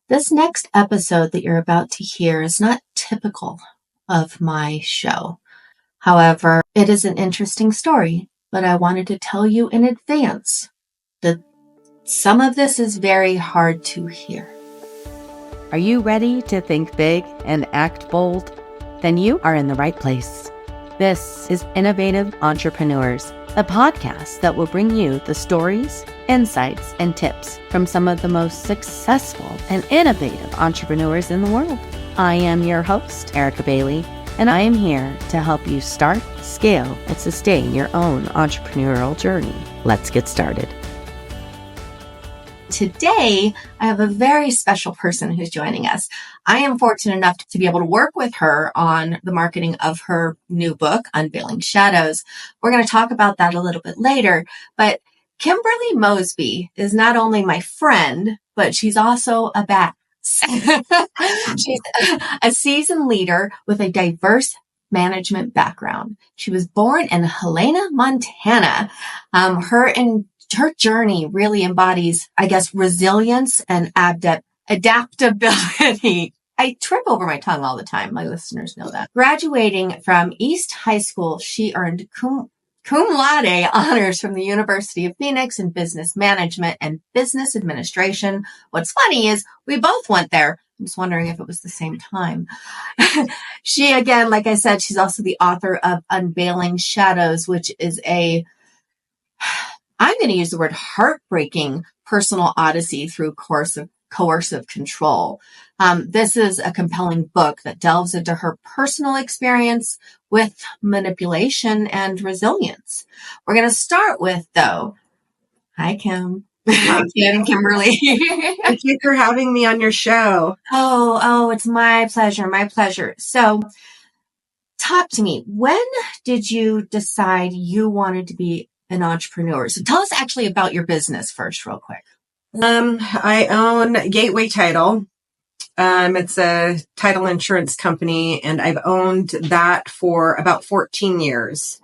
This next episode that you're about to hear is not typical of my show. However, it is an interesting story, but I wanted to tell you in advance that some of this is very hard to hear. Are you ready to think big and act bold? Then you are in the right place. This is Innovative Entrepreneurs, a podcast that will bring you the stories, insights, and tips from some of the most successful and innovative entrepreneurs in the world. I am your host, Erica Bailey, and I am here to help you start, scale, and sustain your own entrepreneurial journey. Let's get started. Today, I have a very special person who's joining us. I am fortunate enough to be able to work with her on the marketing of her new book, Unveiling Shadows. We're going to talk about that a little bit later, but Kimberly Mosby is not only my friend, but she's also a badass. She's a seasoned leader with a diverse management background. She was born in Helena, Montana. Her journey really embodies, resilience and adaptability. I trip over my tongue all the time. My listeners know that. Graduating from East High School, she earned cum laude honors from the University of Phoenix in business management and business administration. What's funny is we both went there. I'm just wondering if it was the same time. She, again, like I said, she's also the author of Unveiling Shadows, which is I'm going to use the word heartbreaking personal odyssey through coercive control. This is a compelling book that delves into her personal experience with manipulation and resilience. We're going to start with, though. Hi, Kim. Hi, Kimberly. Thank you for having me on your show. Oh, it's my pleasure. My pleasure. So, talk to me. When did you decide you wanted to be an entrepreneur? So tell us actually about your business first, real quick. I own Gateway Title. It's a title insurance company, and I've owned that for about 14 years.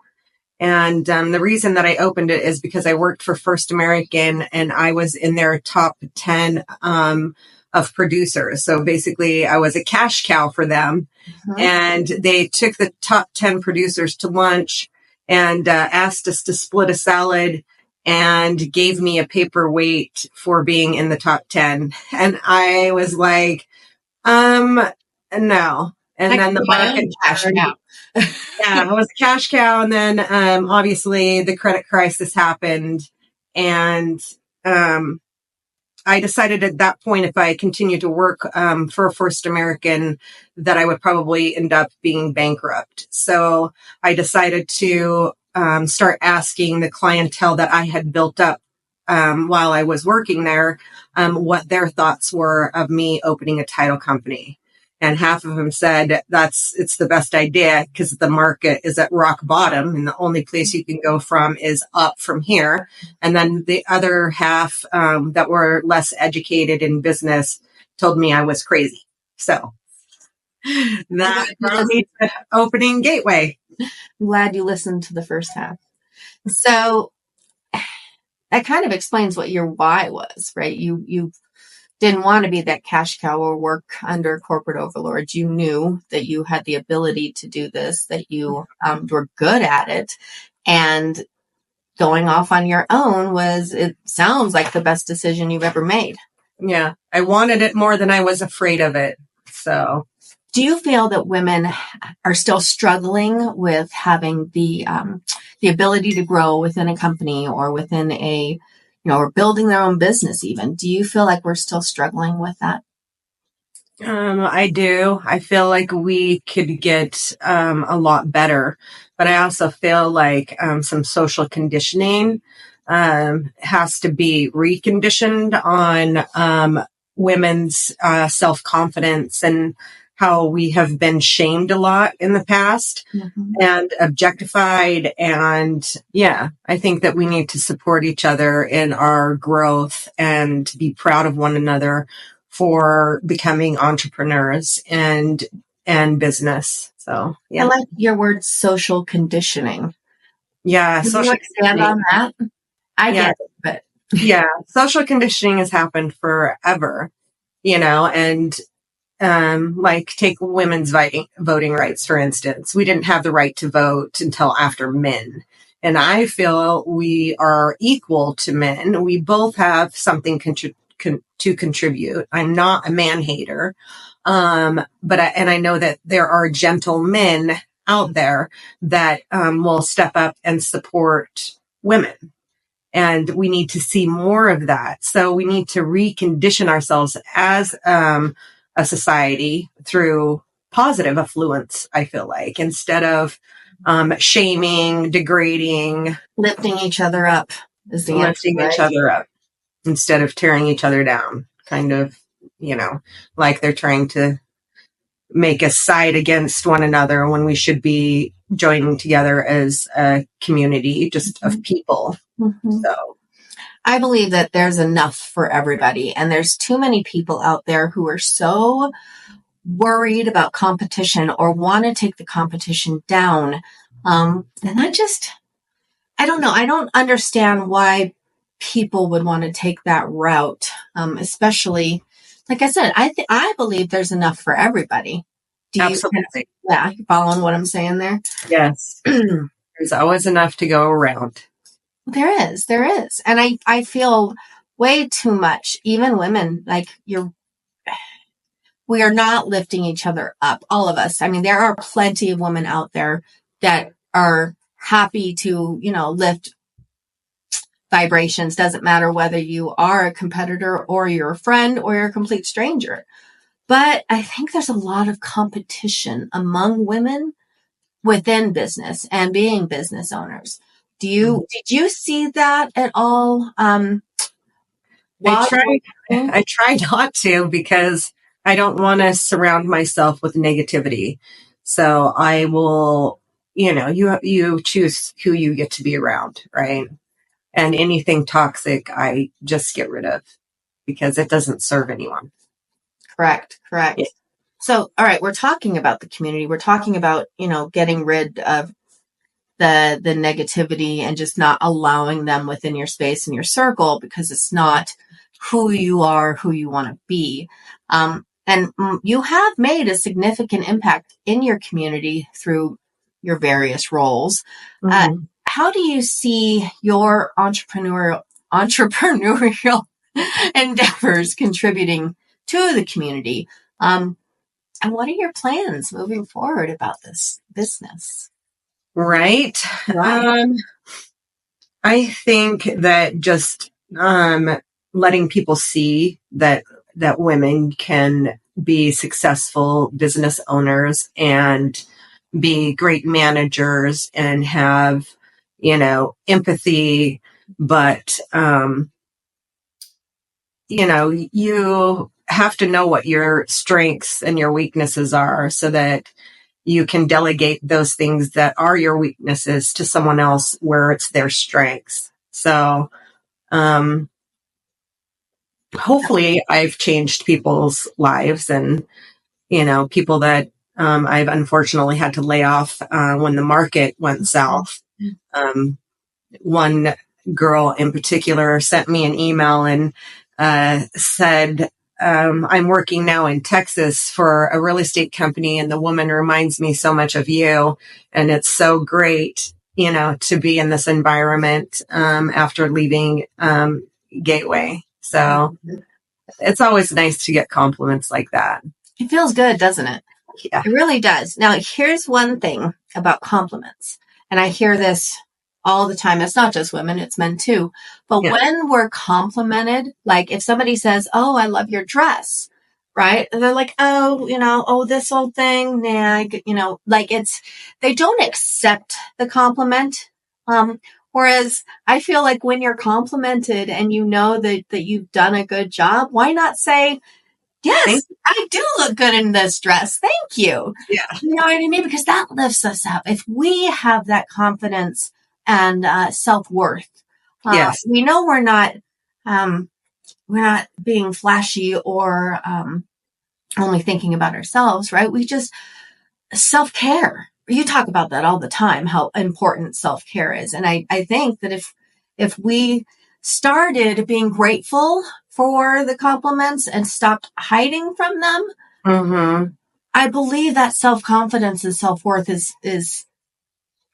And the reason that I opened it is because I worked for First American, and I was in their top 10 of producers. So basically, I was a cash cow for them. Mm-hmm. And they took the top 10 producers to lunch and asked us to split a salad and gave me a paperweight for being in the top 10. And I was like, no. And then the market cash cow. Yeah, I was a cash cow. And then obviously the credit crisis happened. And I decided at that point, if I continued to work for First American, that I would probably end up being bankrupt. So I decided to start asking the clientele that I had built up while I was working there what their thoughts were of me opening a title company. And half of them said it's the best idea because the market is at rock bottom and the only place you can go from is up from here. And then the other half that were less educated in business told me I was crazy. So that brought me to opening Gateway. I'm glad you listened to the first half. So that kind of explains what your why was, right? You didn't want to be that cash cow or work under corporate overlords. You knew that you had the ability to do this, that you were good at it. And going off on your own it sounds like the best decision you've ever made. Yeah, I wanted it more than I was afraid of it. So do you feel that women are still struggling with having the ability to grow within a company or within or building their own business even? Do you feel like we're still struggling with that? I do. I feel like we could get a lot better, but I also feel like some social conditioning has to be reconditioned on women's self-confidence and how we have been shamed a lot in the past and objectified. And yeah, I think that we need to support each other in our growth and be proud of one another for becoming entrepreneurs and business. So yeah. I like your word social conditioning. Yeah. Can you expand on that? I get it, but yeah, social conditioning has happened forever. and like take women's voting rights, for instance. We didn't have the right to vote until after men. And I feel we are equal to men. We both have something to contribute. I'm not a man hater. But I know that there are gentle men out there that will step up and support women. And we need to see more of that. So we need to recondition ourselves as a society through positive affluence, I feel like, instead of shaming, degrading. Lifting each other up is the answer, Lifting right? each other up instead of tearing each other down, kind of, like they're trying to make us side against one another when we should be joining together as a community just of people. Mm-hmm. So I believe that there's enough for everybody, and there's too many people out there who are so worried about competition or want to take the competition down. And I don't know. I don't understand why people would want to take that route, especially, like I said, I believe there's enough for everybody. Do you? absolutely. Yeah, you following what I'm saying there? Yes. There's always enough to go around. There is. And I feel way too much, even women, like we are not lifting each other up, all of us. I mean, there are plenty of women out there that are happy to, lift vibrations. Doesn't matter whether you are a competitor or you're a friend or you're a complete stranger. But I think there's a lot of competition among women within business and being business owners. Did you see that at all? I try not to, because I don't want to surround myself with negativity. So I will, you choose who you get to be around, right? And anything toxic, I just get rid of, because it doesn't serve anyone. Correct. Yeah. So, all right, we're talking about the community. We're talking about, getting rid of the negativity and just not allowing them within your space and your circle, because it's not who you are, who you want to be. And you have made a significant impact in your community through your various roles. Mm-hmm. How do you see your entrepreneurial endeavors contributing to the community? And what are your plans moving forward about this business? Right. I think that just letting people see that women can be successful business owners and be great managers and have, empathy, but you have to know what your strengths and your weaknesses are, so that you can delegate those things that are your weaknesses to someone else where it's their strengths. So, hopefully I've changed people's lives, and, people that, I've unfortunately had to lay off, when the market went south. One girl in particular sent me an email and, said, I'm working now in Texas for a real estate company, and the woman reminds me so much of you. And it's so great, to be in this environment, after leaving, Gateway. So it's always nice to get compliments like that. It feels good, doesn't it? Yeah. It really does. Now, here's one thing about compliments, and I hear this all the time. It's not just women, it's men too. But when we're complimented, like if somebody says, "Oh, I love your dress," right? And they're like, "Oh, this old thing." Nah, they don't accept the compliment. Whereas I feel like when you're complimented and you know that you've done a good job, why not say, "Yes, I do look good in this dress. Thank you." Yeah. You know what I mean? Because that lifts us up. If we have that confidence and self-worth, Yes. we know we're not being flashy or only thinking about ourselves, right? We just self-care. You talk about that all the time, how important self-care is. And I think that if we started being grateful for the compliments and stopped hiding from them, Mm-hmm. I believe that self-confidence and self-worth is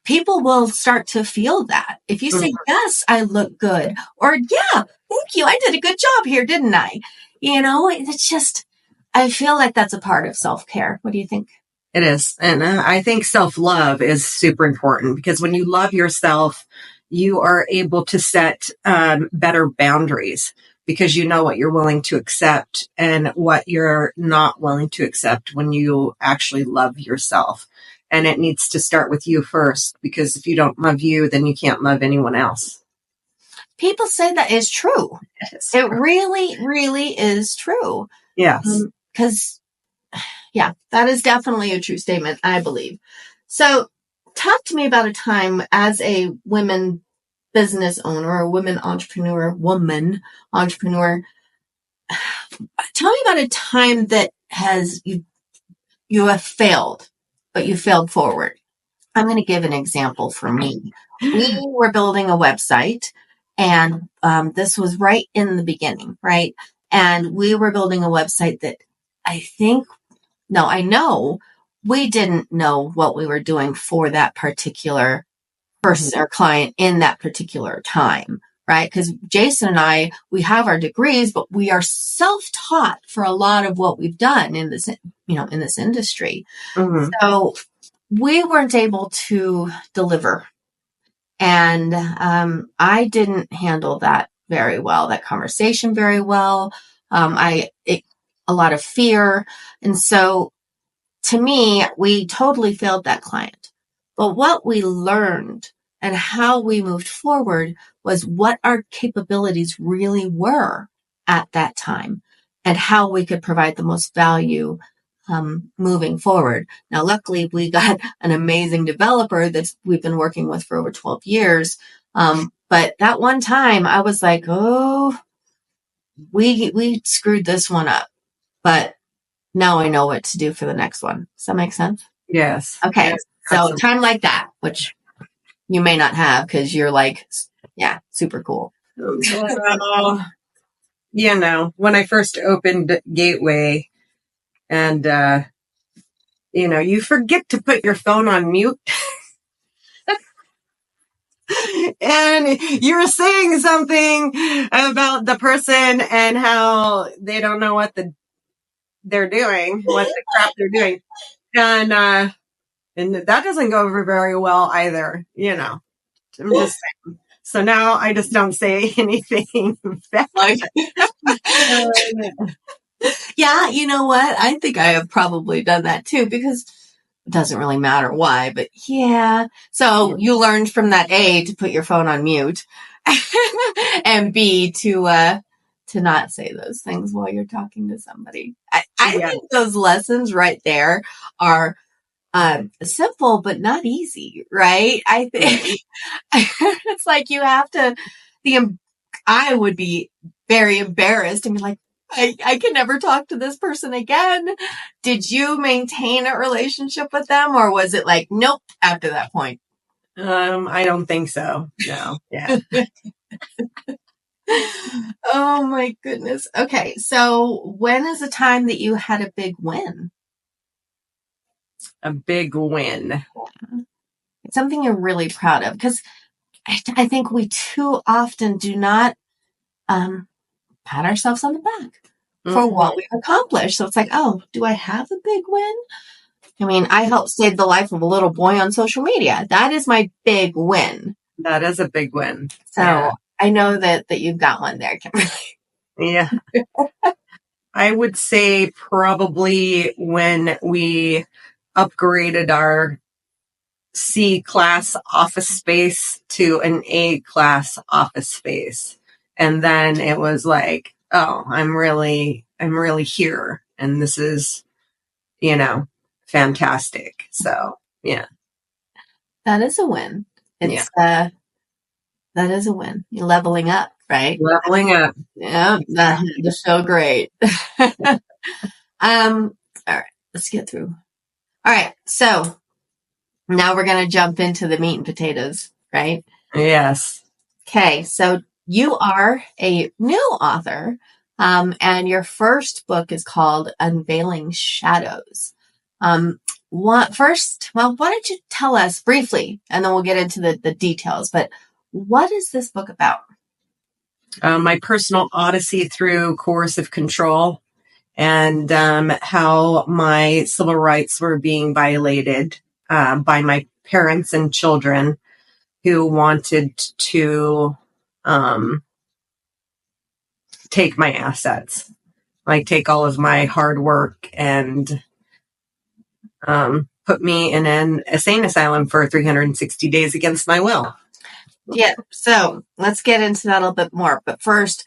people will start to feel that. If you say, yes, I look good, or yeah, thank you, I did a good job here, didn't I? It's just, I feel like that's a part of self-care. What do you think? It is. And I think self-love is super important, because when you love yourself, you are able to set better boundaries, because you know what you're willing to accept and what you're not willing to accept when you actually love yourself. And it needs to start with you first, because if you don't love you, then you can't love anyone else. People say that is true. It really, really is true. Yes. Because yeah, that is definitely a true statement, I believe. So talk to me about a time as a women business owner, a woman entrepreneur. Tell me about a time that you have failed, but you failed forward. I'm going to give an example for me. We were building a website, and this was right in the beginning, right? And we were building a website that I know we didn't know what we were doing for that particular person or client in that particular time, right? Because Jason and I, we have our degrees, but we are self-taught for a lot of what we've done in this, in this industry. Mm-hmm. So we weren't able to deliver. And I didn't handle that very well, that conversation very well. A lot of fear. And so to me, we totally failed that client. But what we learned and how we moved forward was what our capabilities really were at that time and how we could provide the most value moving forward. Now, luckily, we got an amazing developer that we've been working with for over 12 years. But that one time I was like, oh, we screwed this one up. But now I know what to do for the next one. Does that make sense? Yes. Okay. Yes, So absolutely. time like that, which you may not have because you're like, yeah, super cool. Well, when I first opened Gateway, and, you forget to put your phone on mute. And you're saying something about the person and how they don't know what they're doing, what the crap they're doing. And that doesn't go over very well either, I'm just saying. So now I just don't say anything back. Yeah, you know what? I think I have probably done that too, because it doesn't really matter why, but yeah. So you learned from that A, to put your phone on mute, and B, to not say those things while you're talking to somebody. I think those lessons right there are simple, but not easy, right? I think it's like you have to, I would be very embarrassed and be like, I can never talk to this person again. Did you maintain a relationship with them, or was it like, nope, after that point? I don't think so. No. Yeah. Oh my goodness. Okay. So when is the time that you had a big win? A big win. It's something you're really proud of, because I think we too often do not pat ourselves on the back for what we've accomplished. So it's like, oh, do I have a big win? I mean, I helped save the life of a little boy on social media. That is my big win. That is a big win. So yeah. I know that you've got one there, Kimberly. Yeah. I would say probably when we upgraded our C-class office space to an A-class office space. And then it was like, oh, I'm really here. And this is, fantastic. So, yeah. That is a win. It's, that is a win. You're leveling up, right? Leveling up. Yeah. That's so great. All right, let's get through. All right. So now we're going to jump into the meat and potatoes, right? Yes. Okay. So you are a new author. And your first book is called Unveiling Shadows. Why don't you tell us briefly, and then we'll get into the details, but what is this book about? My personal odyssey through coercive control and how my civil rights were being violated by my parents and children who wanted to take my assets, like take all of my hard work and put me in an insane asylum for 360 days against my will. Yeah, so let's get into that a little bit more. But first,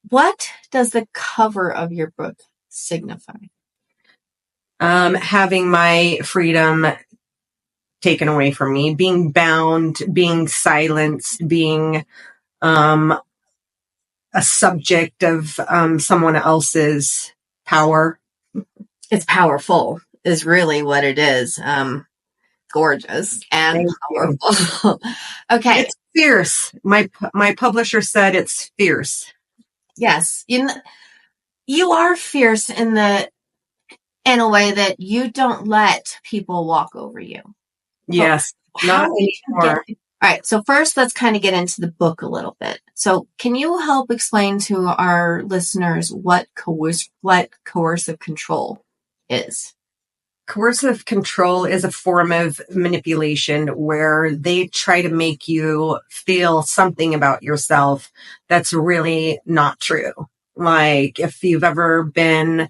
what does the cover of your book signify? Having my freedom taken away from me, being bound, being silenced, being a subject of someone else's power. It's powerful, is really what it is. Gorgeous and powerful. Okay. It's fierce. My publisher said it's fierce. Yes. You are fierce in a way that you don't let people walk over you. Yes. Not anymore. All right. So first, let's kind of get into the book a little bit. So can you help explain to our listeners what coercive control is? Coercive control is a form of manipulation where they try to make you feel something about yourself that's really not true. Like if you've ever been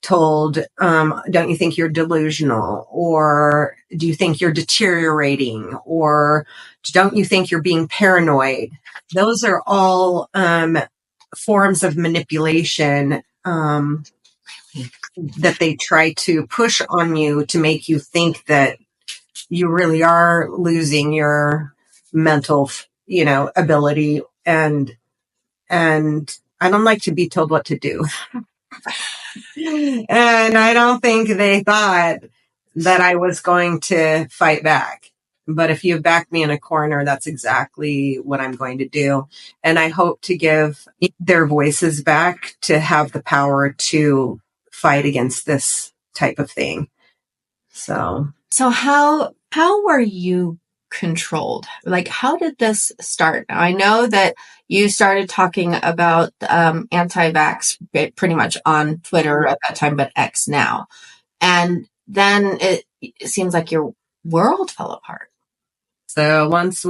told, don't you think you're delusional? Or do you think you're deteriorating? Or don't you think you're being paranoid? Those are all forms of manipulation that they try to push on you to make you think that you really are losing your mental, ability. And I don't like to be told what to do. And I don't think they thought that I was going to fight back. But if you back me in a corner, that's exactly what I'm going to do. And I hope to give their voices back to have the power to fight against this type of thing. So how were you controlled? Like, how did this start? I know that you started talking about anti-vax pretty much on Twitter at that time, but X now. And then it seems like your world fell apart. So once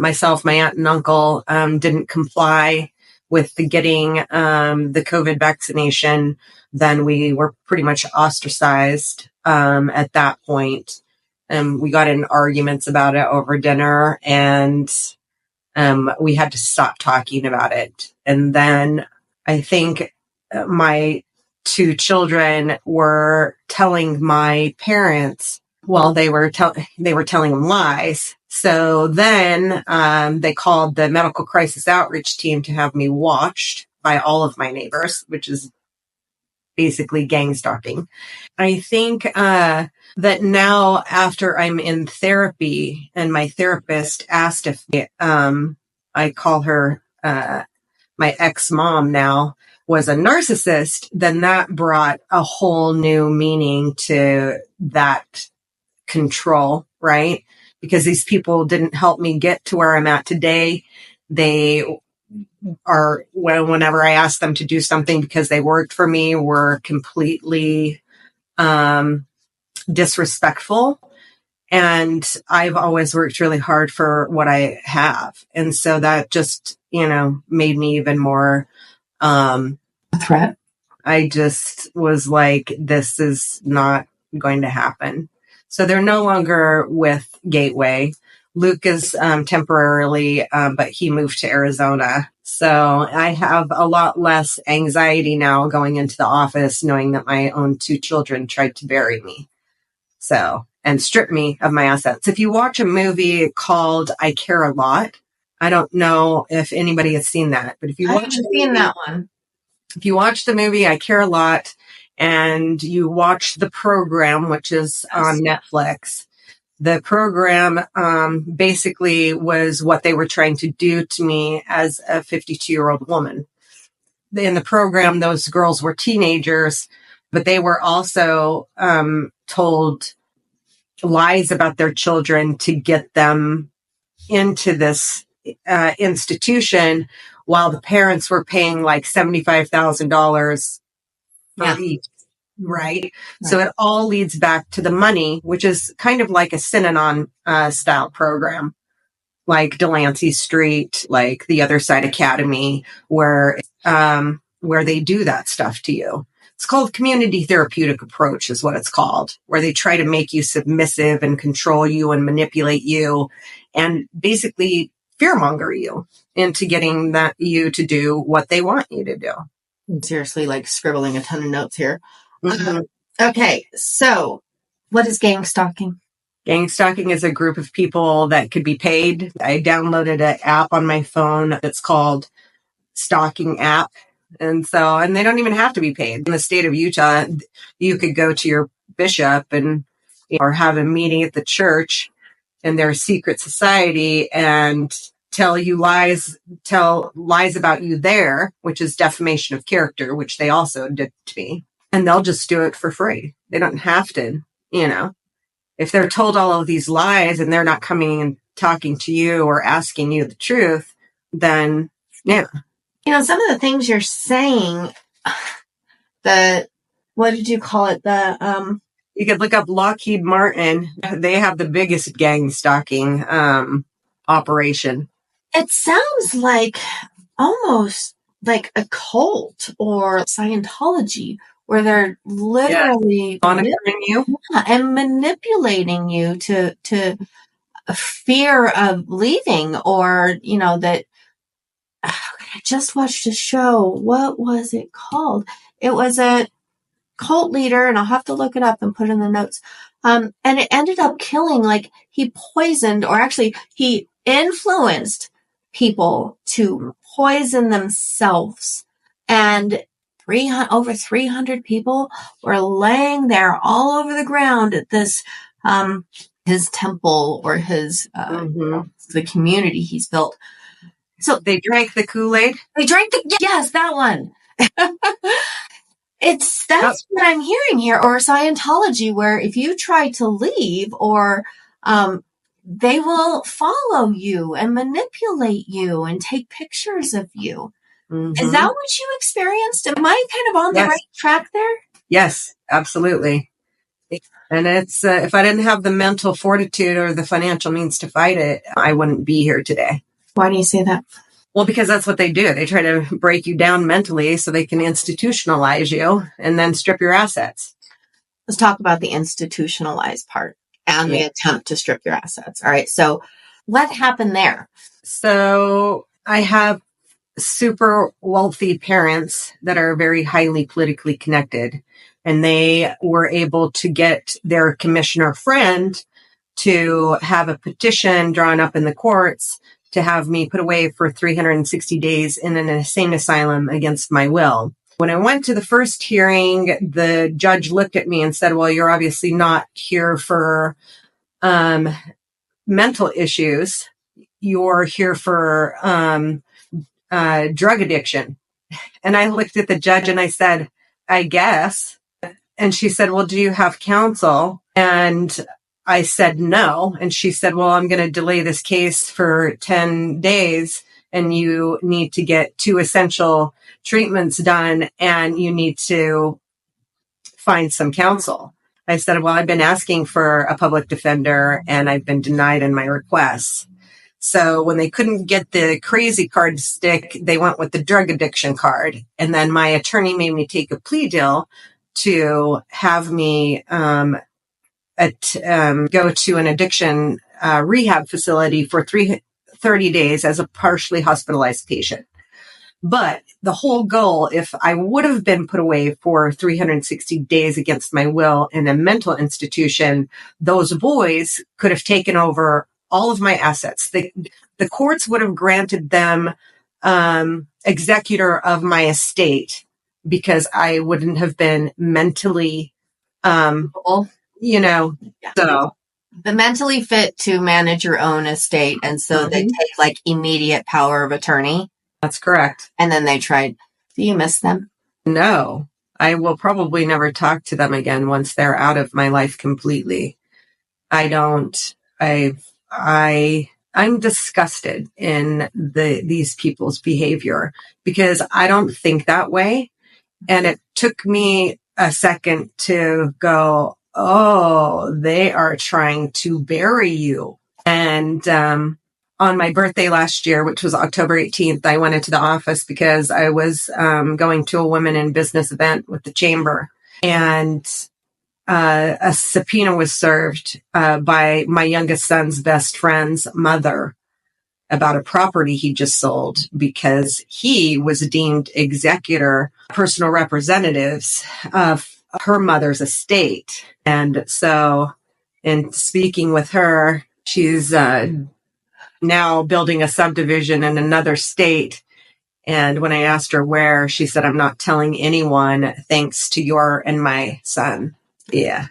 myself, my aunt and uncle, didn't comply with getting the COVID vaccination, then we were pretty much ostracized at that point. We got in arguments about it over dinner, and we had to stop talking about it. And then I think my two children were telling my parents, well, they were telling them lies. So then they called the medical crisis outreach team to have me watched by all of my neighbors, which is basically gang stalking. I think that now after I'm in therapy and my therapist asked if I call her my ex-mom now was a narcissist, then that brought a whole new meaning to that control, right? Because these people didn't help me get to where I'm at today. They are, whenever I asked them to do something because they worked for me, were completely disrespectful. And I've always worked really hard for what I have. And so that just, made me even more a threat. I just was like, this is not going to happen. So they're no longer with Gateway. Luke is temporarily, but he moved to Arizona. So I have a lot less anxiety now going into the office, knowing that my own two children tried to bury me. So, and strip me of my assets. If you watch a movie called I Care a Lot, I don't know if anybody has seen that, but if you watch that one, if you watch the movie I Care a Lot and you watch the program, which is on Netflix, the program basically was what they were trying to do to me as a 52-year-old woman. in the program, those girls were teenagers, but they were also told lies about their children to get them into this institution, while the parents were paying like $75,000 for each. Right. So it all leads back to the money, which is kind of like a Synanon style program, like Delancey Street, like the Other Side Academy, where they do that stuff to you. It's called community therapeutic approach is what it's called, where they try to make you submissive and control you and manipulate you and basically fearmonger you into getting you to do what they want you to do. I'm seriously like scribbling a ton of notes here. Mm-hmm. Okay, so what is gang stalking? Gang stalking is a group of people that could be paid. I downloaded an app on my phone that's called Stalking App. And they don't even have to be paid. In the state of Utah, you could go to your bishop or have a meeting at the church in their secret society and tell lies about you there, which is defamation of character, which they also did to me. And they'll just do it for free. They don't have to, if they're told all of these lies and they're not coming and talking to you or asking you the truth, then yeah. Some of the things you're saying, what did you call it? You could look up Lockheed Martin. They have the biggest gang stalking operation. It sounds like almost like a cult or Scientology, where they're literally monitoring you and manipulating you to fear of leaving, or that. I just watched a show. What was it called? It was a cult leader, and I'll have to look it up and put it in the notes. And it ended up killing, he poisoned, or actually he influenced people to poison themselves. And over 300 people were laying there all over the ground at this, his temple or his, the community he's built. So they drank the Kool-Aid. Yes, that one. That's what I'm hearing here, or Scientology, where if you try to leave, or they will follow you and manipulate you and take pictures of you. Mm-hmm. Is that what you experienced? Am I kind of on the right track there? Yes, absolutely. And it's if I didn't have the mental fortitude or the financial means to fight it, I wouldn't be here today. Why do you say that? Well, because that's what they do. They try to break you down mentally so they can institutionalize you and then strip your assets. Let's talk about the institutionalized part and the attempt to strip your assets. All right. So what happened there? So I have super wealthy parents that are very highly politically connected, and they were able to get their commissioner friend to have a petition drawn up in the courts to have me put away for 360 days in an insane asylum against my will. When I went to the first hearing, the judge looked at me and said, well, you're obviously not here for mental issues. You're here for drug addiction. And I looked at the judge and I said, I guess. And she said, well, do you have counsel? And I said no. And she said, well, I'm going to delay this case for 10 days and you need to get 2 essential treatments done and you need to find some counsel. I said, well, I've been asking for a public defender and I've been denied in my requests. So when they couldn't get the crazy card to stick, they went with the drug addiction card. And then my attorney made me take a plea deal to have me go to an addiction rehab facility for 30 days as a partially hospitalized patient. But the whole goal, if I would have been put away for 360 days against my will in a mental institution, those boys could have taken over all of my assets. The courts would have granted them executor of my estate because I wouldn't have been mentally, so. The mentally fit to manage your own estate. And so they take immediate power of attorney. That's correct. And then they tried. Do you miss them? No, I will probably never talk to them again once they're out of my life completely. I'm disgusted in these people's behavior because I don't think that way. And it took me a second to go, oh, they are trying to bury you. And, on my birthday last year, which was October 18th, I went into the office because I was, going to a women in business event with the chamber, and a subpoena was served by my youngest son's best friend's mother about a property he just sold because he was deemed executor, personal representatives of her mother's estate. And so in speaking with her, she's now building a subdivision in another state. And when I asked her where, she said, I'm not telling anyone thanks to your and my son. Yeah.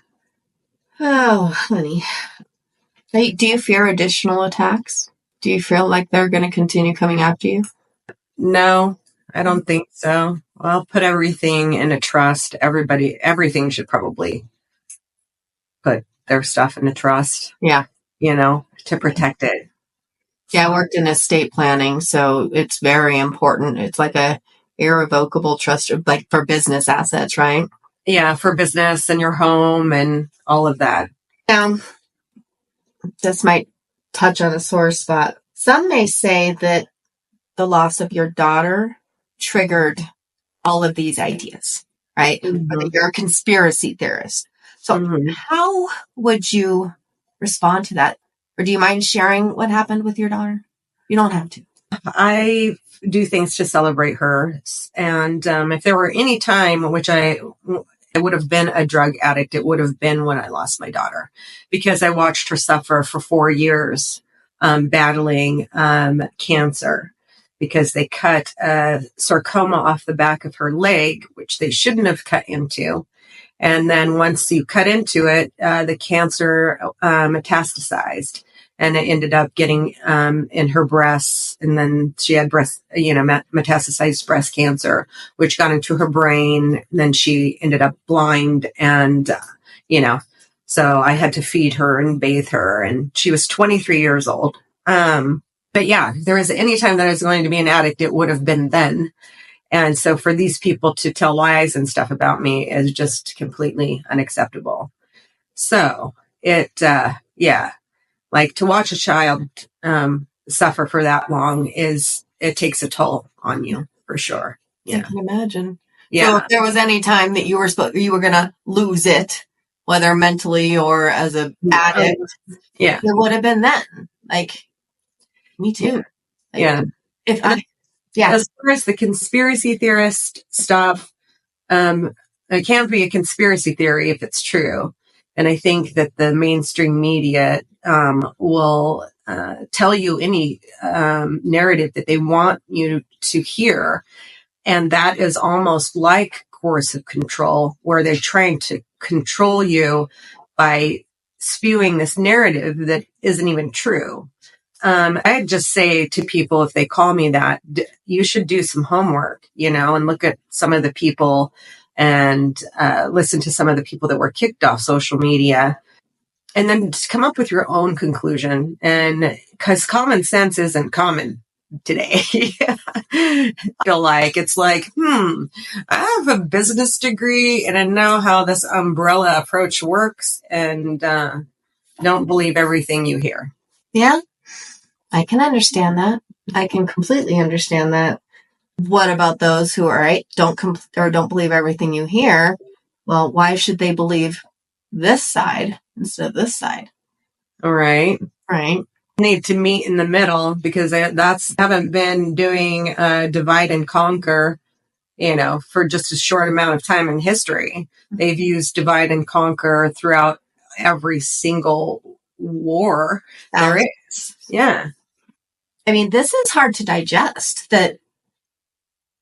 Oh, honey. Hey, do you fear additional attacks? Do you feel like they're going to continue coming after you? No, I don't think so. I'll put everything in a trust. Everything should probably put their stuff in a trust. Yeah. To protect it. Yeah, I worked in estate planning, so it's very important. It's like a irrevocable trust, like for business assets, right? Yeah, for business and your home and all of that. This might touch on a sore spot. Some may say that the loss of your daughter triggered all of these ideas, right? Mm-hmm. Or that you're a conspiracy theorist. So how would you respond to that? Or do you mind sharing what happened with your daughter? You don't have to. I do things to celebrate her. And if there were any time which I would have been a drug addict, it would have been when I lost my daughter, because I watched her suffer for 4 years battling cancer, because they cut a sarcoma off the back of her leg, which they shouldn't have cut into. And then once you cut into it, the cancer metastasized, and it ended up getting in her breasts. And then she had metastasized breast cancer, which got into her brain. And then she ended up blind, and so I had to feed her and bathe her, and she was 23 years old. But yeah, there was any time that I was going to be an addict, it would have been then. And so for these people to tell lies and stuff about me is just completely unacceptable. So it, like to watch a child suffer for that long it takes a toll on you for sure. Yeah. I can imagine. Yeah. So if there was any time that you were going to lose it, whether mentally or as an addict, it would have been then. Like, me too. Yeah. As far as the conspiracy theorist stuff, it can't be a conspiracy theory if it's true. And I think that the mainstream media will tell you any narrative that they want you to hear. And that is almost like coercive control, where they're trying to control you by spewing this narrative that isn't even true. I'd just say to people, if they call me that, you should do some homework, and look at some of the people and listen to some of the people that were kicked off social media, and then just come up with your own conclusion. And because common sense isn't common today. I feel like it's like, I have a business degree and I know how this umbrella approach works, and don't believe everything you hear. Yeah. I can understand that. I can completely understand that. What about those who don't believe everything you hear? Well, why should they believe this side instead of this side? All right. Right. Need to meet in the middle, because haven't been doing divide and conquer, for just a short amount of time in history. They've used divide and conquer throughout every single war there is. Yeah. I mean, this is hard to digest that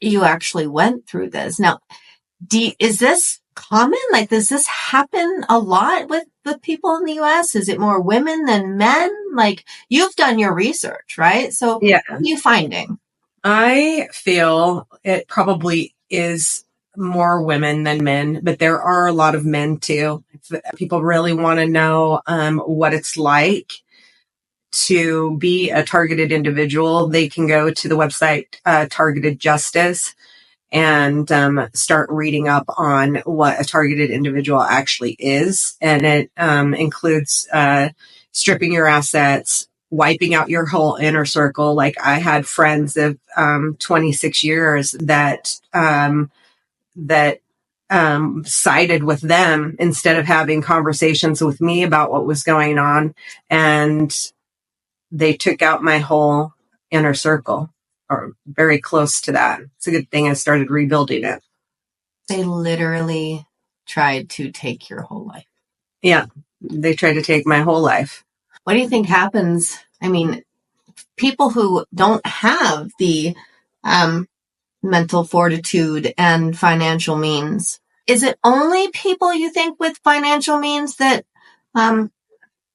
you actually went through this. Now, is this common? Like, does this happen a lot with people in the U.S.? Is it more women than men? Like, you've done your research, right? So yeah. What are you finding? I feel it probably is more women than men, but there are a lot of men too. If people really want to know what it's like to be a targeted individual, they can go to the website Targeted Justice and start reading up on what a targeted individual actually is. And it includes stripping your assets, wiping out your whole inner circle. Like I had friends of 26 years that sided with them instead of having conversations with me about what was going on. And they took out my whole inner circle, or very close to that. It's a good thing I started rebuilding it. They literally tried to take your whole life. Yeah, they tried to take my whole life. What do you think happens? I mean, people who don't have the mental fortitude and financial means, is it only people you think with financial means that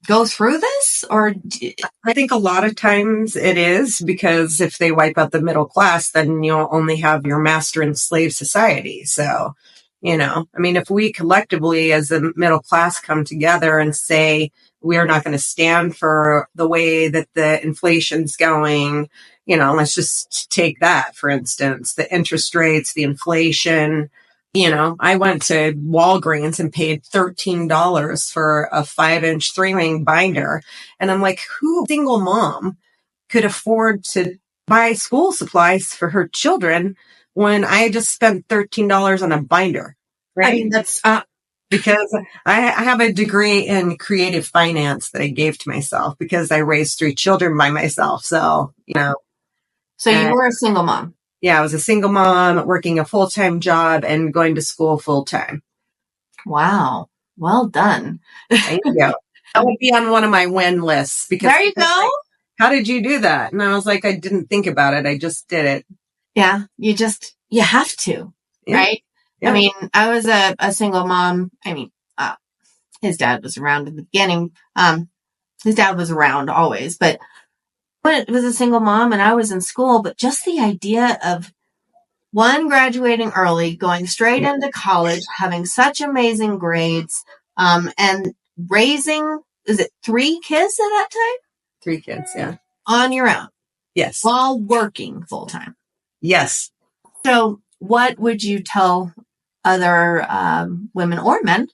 go through this? Or I think a lot of times it is, because if they wipe out the middle class, then you'll only have your master and slave society. So, I mean, if we collectively as a middle class come together and say, we are not going to stand for the way that the inflation's going, let's just take that, for instance, the interest rates, the inflation. I went to Walgreens and paid $13 for a 5-inch 3-ring binder. And I'm like, who single mom could afford to buy school supplies for her children when I just spent $13 on a binder? Right. I mean, that's because I have a degree in creative finance that I gave to myself because I raised 3 children by myself. So, So you were a single mom. Yeah, I was a single mom working a full-time job and going to school full-time. Wow. Well done. Thank you. That would be on one of my win lists. Because there you go. Like, how did you do that? And I was like, I didn't think about it. I just did it. Yeah. You have to, yeah. Right? Yeah. I mean, I was a single mom. I mean, his dad was around in the beginning. His dad was around always, but it was a single mom and I was in school, but just the idea of graduating early, going straight into college, having such amazing grades, and raising, is it 3 kids at that time? 3 kids, yeah. On your own. Yes. While working full time. Yes. So what would you tell other women or men?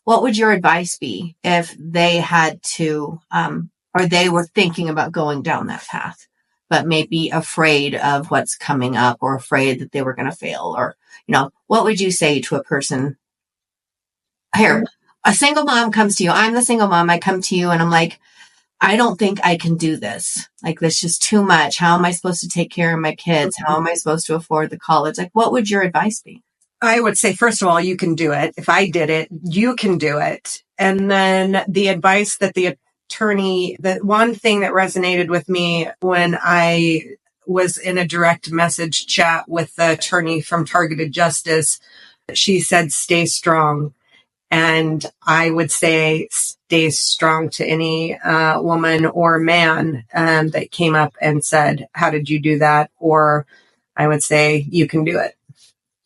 What would your advice be if they had to, or they were thinking about going down that path, but maybe afraid of what's coming up or afraid that they were going to fail? Or, what would you say to a person? Here, a single mom comes to you. I'm the single mom. I come to you and I'm like, I don't think I can do this. Like, this is just too much. How am I supposed to take care of my kids? How am I supposed to afford the college? Like, what would your advice be? I would say, first of all, you can do it. If I did it, you can do it. And then the advice that the attorney, the one thing that resonated with me when I was in a direct message chat with the attorney from Targeted Justice, she said, stay strong. And I would say, stay strong to any woman or man that came up and said, how did you do that? Or I would say, you can do it.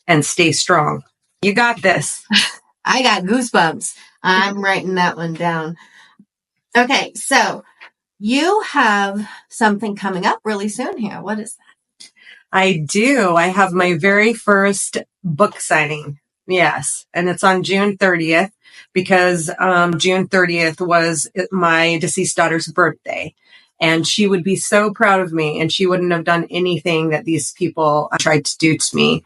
And stay strong. You got this. I got goosebumps. I'm writing that one down. Okay, so you have something coming up really soon here. What is that? I do. I have my very first book signing. Yes. And it's on June 30th because June 30th was my deceased daughter's birthday. And she would be so proud of me, and she wouldn't have done anything that these people tried to do to me.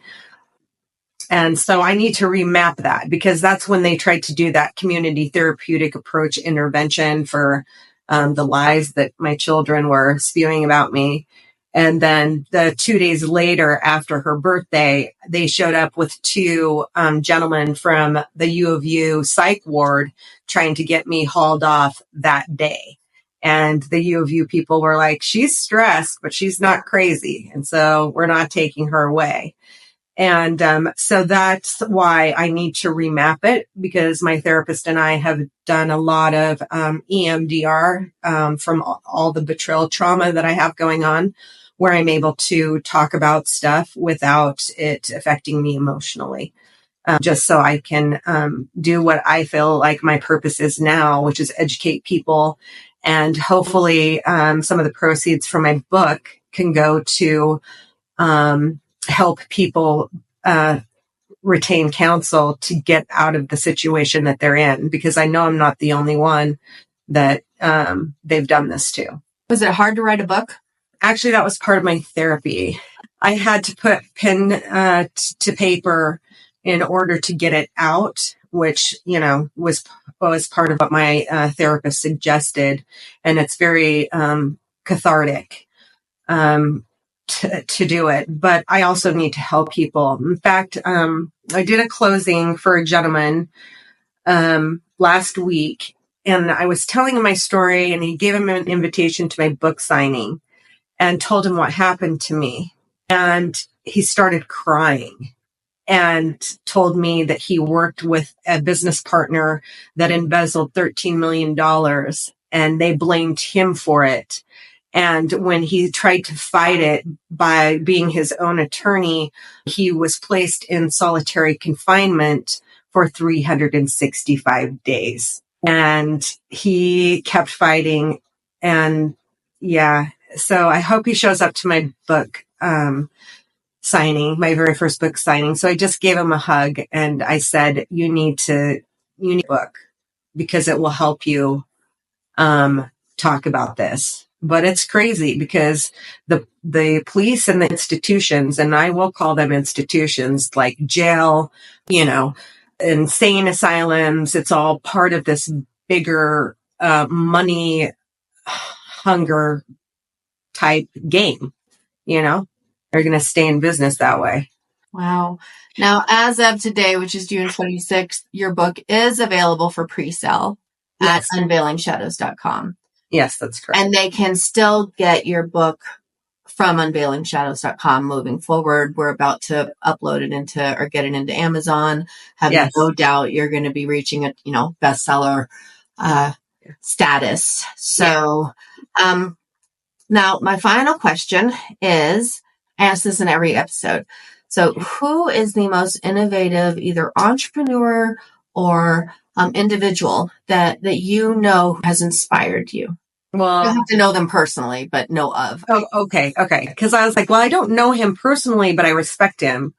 And so I need to remap that, because that's when they tried to do that community therapeutic approach intervention for the lies that my children were spewing about me. And then the 2 days later, after her birthday, they showed up with 2 gentlemen from the U of U psych ward trying to get me hauled off that day. And the U of U people were like, she's stressed, but she's not crazy. And so we're not taking her away. And so that's why I need to remap it, because my therapist and I have done a lot of EMDR from all the betrayal trauma that I have going on. where I'm able to talk about stuff without it affecting me emotionally. Just so I can do what I feel like my purpose is now, which is educate people. And hopefully some of the proceeds from my book can go to help people retain counsel to get out of the situation that they're in, because I know I'm not the only one that they've done this to. Was it hard to write a book? Actually, that was part of my therapy. I had to put pen to paper in order to get it out, which, was part of what my therapist suggested. And it's very cathartic to do it. But I also need to help people. In fact, I did a closing for a gentleman last week, and I was telling him my story, and he gave him an invitation to my book signing and told him what happened to me. And he started crying and told me that he worked with a business partner that embezzled $13 million, and they blamed him for it. And when he tried to fight it by being his own attorney, he was placed in solitary confinement for 365 days. And he kept fighting. And yeah, so I hope he shows up to my book signing, my very first book signing. So I just gave him a hug and I said, you need a book because it will help you talk about this. But it's crazy because the police and the institutions, and I will call them institutions like jail, insane asylums, it's all part of this bigger money hunger type game, They're going to stay in business that way. Wow. Now, as of today, which is June 26th, your book is available for pre-sale at unveilingshadows.com. Yes, that's correct. And they can still get your book from unveilingshadows.com moving forward. We're about to upload it or get it into Amazon. Have no doubt you're going to be reaching a, bestseller status. So, now my final question is, I ask this in every episode. So who is the most innovative, either entrepreneur or individual that has inspired you? Well, you don't have to know them personally, but know of. Oh, okay. Because I was like, well, I don't know him personally, but I respect him.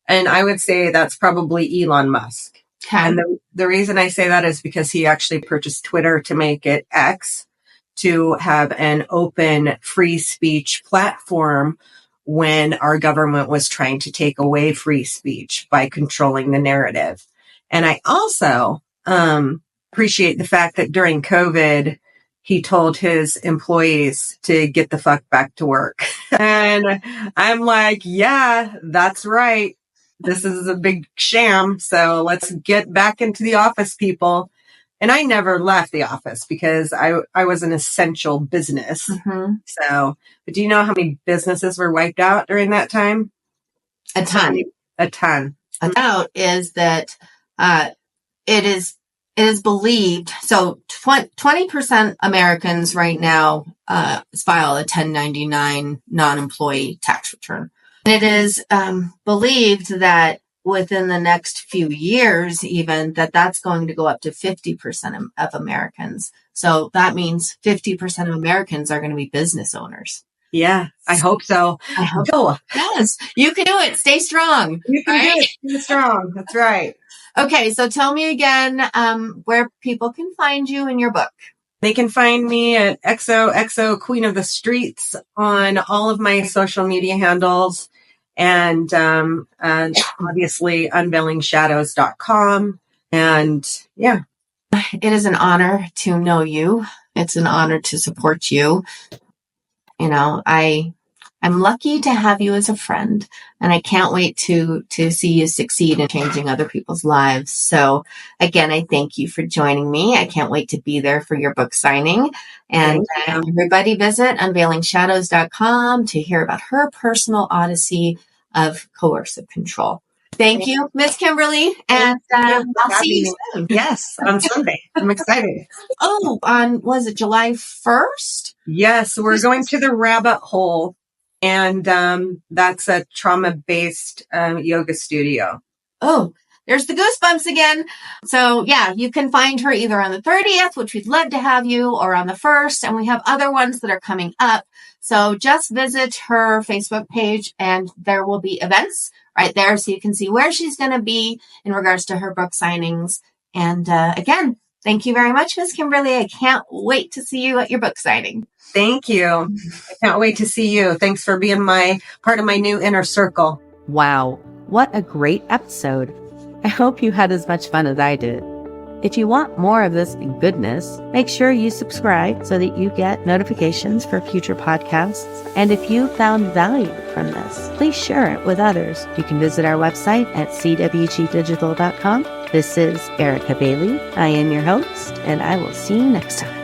And I would say that's probably Elon Musk. Okay. And the reason I say that is because he actually purchased Twitter to make it X, to have an open free speech platform when our government was trying to take away free speech by controlling the narrative. And I also appreciate the fact that during COVID, he told his employees to get the fuck back to work. And I'm like, yeah, that's right. This is a big sham. So let's get back into the office, people. And I never left the office because I was an essential business. Mm-hmm. So, but do you know how many businesses were wiped out during that time? A ton. A ton. A doubt is that it is believed. So 20% Americans right now file a 1099 non-employee tax return. And it is believed that within the next few years, even that's going to go up to 50% of Americans. So that means 50% of Americans are going to be business owners. Yeah, I hope so. I hope so. Yes, you can do it. Stay strong. You can do it. Stay strong. That's right. Okay, so tell me again where people can find you in your book. They can find me at XOXO Queen of the Streets on all of my social media handles. And obviously unveilingshadows.com. And yeah. It is an honor to know you. It's an honor to support you. I'm lucky to have you as a friend, and I can't wait to see you succeed in changing other people's lives. So again, I thank you for joining me. I can't wait to be there for your book signing. And everybody visit unveilingshadows.com to hear about her personal odyssey of coercive control. Thank you, Miss Kimberly. And I'll see you soon. Yes, on Sunday. I'm excited. Oh, was it July 1st? Yes, we're going to the rabbit hole. And that's a trauma-based yoga studio. Oh, there's the goosebumps again. So yeah, you can find her either on the 30th, which we'd love to have you, or on the 1st. And we have other ones that are coming up. So just visit her Facebook page and there will be events right there. So you can see where she's going to be in regards to her book signings. And again, thank you very much, Miss Kimberly. I can't wait to see you at your book signing. Thank you. I can't wait to see you. Thanks for being part of my new inner circle. Wow, what a great episode. I hope you had as much fun as I did. If you want more of this goodness, make sure you subscribe so that you get notifications for future podcasts. And if you found value from this, please share it with others. You can visit our website at cwgdigital.com. This is Erica Bailey. I am your host, and I will see you next time.